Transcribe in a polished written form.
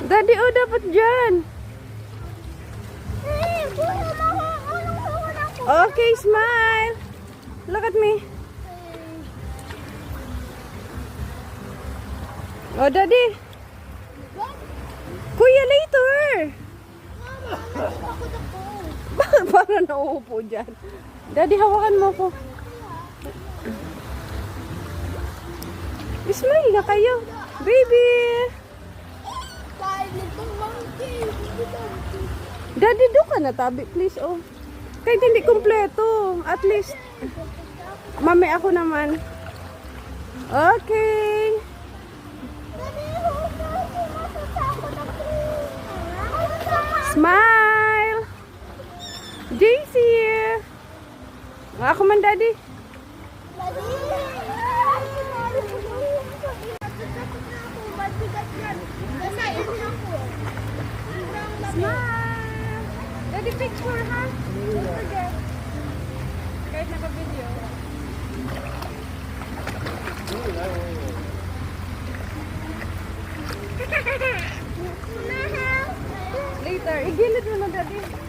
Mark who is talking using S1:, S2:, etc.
S1: Daddy, oh, dapat dyan. Okay, smile. Look at me. Oh, Daddy. Kuya, later. Para nauupo dyan. Daddy, hawakan mo ko. Smile na kayo. Baby. Daddy, doon ka na tabi, please. Oh. Kahit hindi kumpleto. At least. Mami, ako naman. Okay. Smile. Daisy. Ako man, Daddy. Smile. Daddy, picture, ha? Don't forget. Kahit naka-video. Later. Igilid mo na, Daddy.